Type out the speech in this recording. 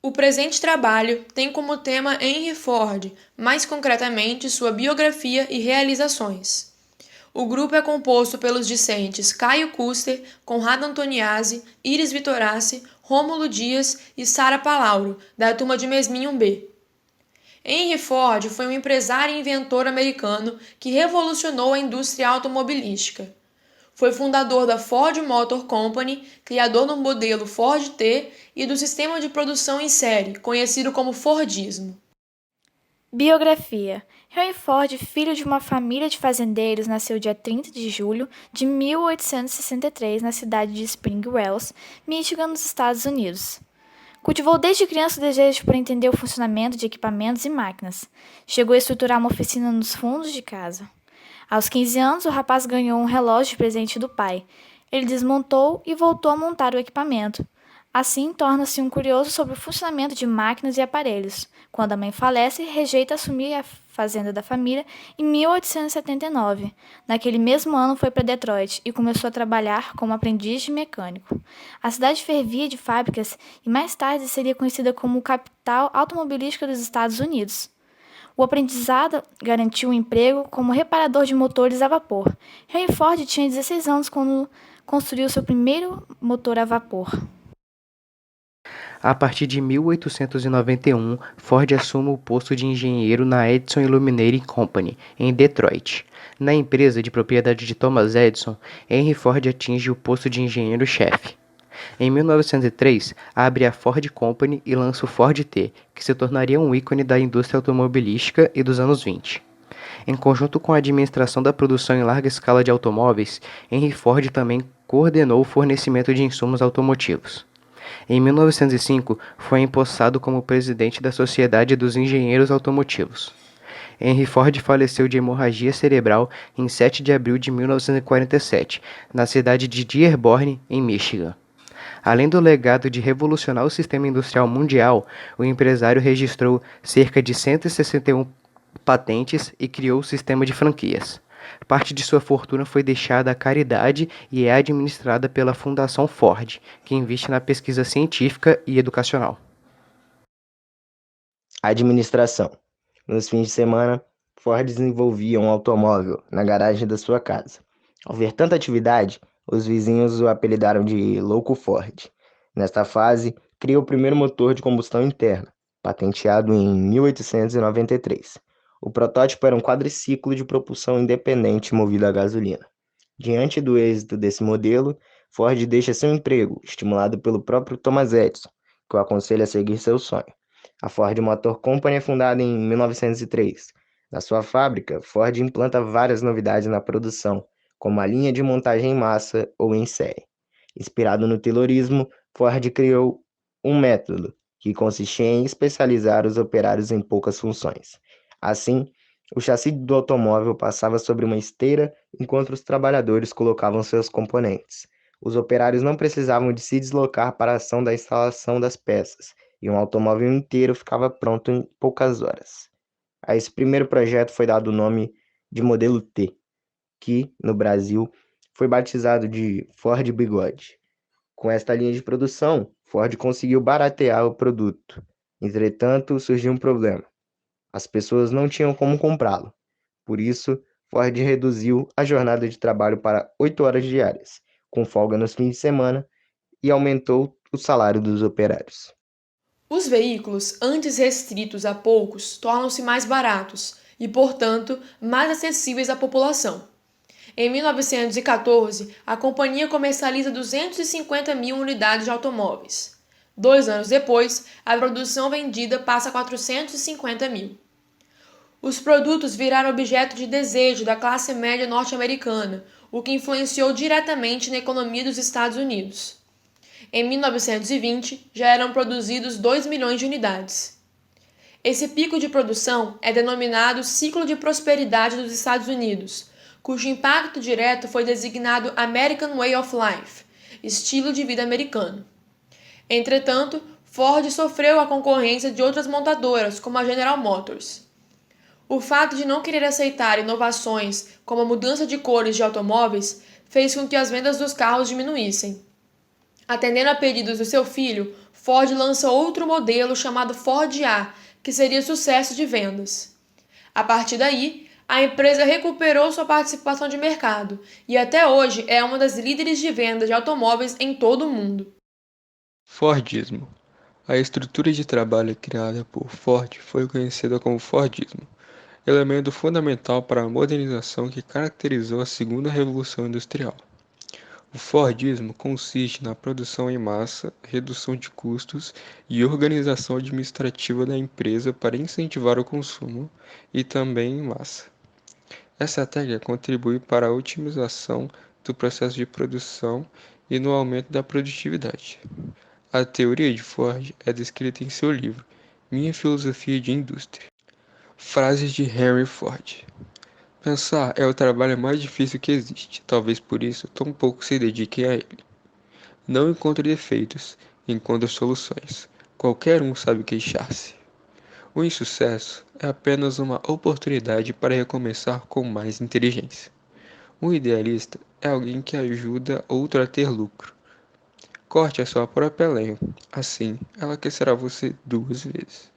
O presente trabalho tem como tema Henry Ford, mais concretamente sua biografia e realizações. O grupo é composto pelos discentes Caio Custer, Conrado Antoniazzi, Iris Vitorassi, Rômulo Dias e Sara Palauro, da turma de Mesminho B. Henry Ford foi um empresário e inventor americano que revolucionou a indústria automobilística. Foi fundador da Ford Motor Company, criador do modelo Ford T e do sistema de produção em série, conhecido como Fordismo. Biografia. Henry Ford, filho de uma família de fazendeiros, nasceu dia 30 de julho de 1863 na cidade de Spring Wells, Michigan, nos Estados Unidos. Cultivou desde criança o desejo por entender o funcionamento de equipamentos e máquinas. Chegou a estruturar uma oficina nos fundos de casa. Aos 15 anos, o rapaz ganhou um relógio de presente do pai. Ele desmontou e voltou a montar o equipamento. Assim, torna-se um curioso sobre o funcionamento de máquinas e aparelhos. Quando a mãe falece, rejeita assumir a fazenda da família em 1879. Naquele mesmo ano, foi para Detroit e começou a trabalhar como aprendiz de mecânico. A cidade fervia de fábricas e mais tarde seria conhecida como capital automobilística dos Estados Unidos. O aprendizado garantiu um emprego como reparador de motores a vapor. Henry Ford tinha 16 anos quando construiu seu primeiro motor a vapor. A partir de 1891, Ford assume o posto de engenheiro na Edison Illuminating Company, em Detroit. Na empresa de propriedade de Thomas Edison, Henry Ford atinge o posto de engenheiro-chefe. Em 1903, abre a Ford Company e lança o Ford T, que se tornaria um ícone da indústria automobilística e dos anos 20. Em conjunto com a administração da produção em larga escala de automóveis, Henry Ford também coordenou o fornecimento de insumos automotivos. Em 1905, foi empossado como presidente da Sociedade dos Engenheiros Automotivos. Henry Ford faleceu de hemorragia cerebral em 7 de abril de 1947, na cidade de Dearborn, em Michigan. Além do legado de revolucionar o sistema industrial mundial, o empresário registrou cerca de 161 patentes e criou o sistema de franquias. Parte de sua fortuna foi deixada à caridade e é administrada pela Fundação Ford, que investe na pesquisa científica e educacional. Administração. Nos fins de semana, Ford desenvolvia um automóvel na garagem da sua casa. Ao ver tanta atividade, os vizinhos o apelidaram de Louco Ford. Nesta fase, criou o primeiro motor de combustão interna, patenteado em 1893. O protótipo era um quadriciclo de propulsão independente movido a gasolina. Diante do êxito desse modelo, Ford deixa seu emprego, estimulado pelo próprio Thomas Edison, que o aconselha a seguir seu sonho. A Ford Motor Company é fundada em 1903. Na sua fábrica, Ford implanta várias novidades na produção, como a linha de montagem em massa ou em série. Inspirado no Taylorismo, Ford criou um método que consistia em especializar os operários em poucas funções. Assim, o chassi do automóvel passava sobre uma esteira enquanto os trabalhadores colocavam seus componentes. Os operários não precisavam de se deslocar para a ação da instalação das peças, e um automóvel inteiro ficava pronto em poucas horas. A esse primeiro projeto foi dado o nome de Modelo T, que, no Brasil, foi batizado de Ford Bigode. Com esta linha de produção, Ford conseguiu baratear o produto. Entretanto, surgiu um problema. As pessoas não tinham como comprá-lo. Por isso, Ford reduziu a jornada de trabalho para 8 horas diárias, com folga nos fins de semana, e aumentou o salário dos operários. Os veículos, antes restritos a poucos, tornam-se mais baratos e, portanto, mais acessíveis à população. Em 1914, a companhia comercializa 250 mil unidades de automóveis. 2 anos depois, a produção vendida passa a 450 mil. Os produtos viraram objeto de desejo da classe média norte-americana, o que influenciou diretamente na economia dos Estados Unidos. Em 1920, já eram produzidos 2 milhões de unidades. Esse pico de produção é denominado ciclo de prosperidade dos Estados Unidos, cujo impacto direto foi designado American Way of Life, estilo de vida americano. Entretanto, Ford sofreu a concorrência de outras montadoras, como a General Motors. O fato de não querer aceitar inovações como a mudança de cores de automóveis fez com que as vendas dos carros diminuíssem. Atendendo a pedidos do seu filho, Ford lança outro modelo chamado Ford A, que seria sucesso de vendas. A partir daí, a empresa recuperou sua participação de mercado e até hoje é uma das líderes de vendas de automóveis em todo o mundo. Fordismo. A estrutura de trabalho criada por Ford foi conhecida como Fordismo, elemento fundamental para a modernização que caracterizou a segunda revolução industrial. O Fordismo consiste na produção em massa, redução de custos e organização administrativa da empresa para incentivar o consumo e também em massa. Essa técnica contribui para a otimização do processo de produção e no aumento da produtividade. A teoria de Ford é descrita em seu livro Minha Filosofia de Indústria. Frases de Henry Ford. Pensar é o trabalho mais difícil que existe, talvez por isso tão pouco se dediquem a ele. Não encontre defeitos, encontre soluções. Qualquer um sabe queixar-se. O insucesso é apenas uma oportunidade para recomeçar com mais inteligência. Um idealista é alguém que ajuda outro a ter lucro. Corte a sua própria lenha, assim ela aquecerá você 2 vezes.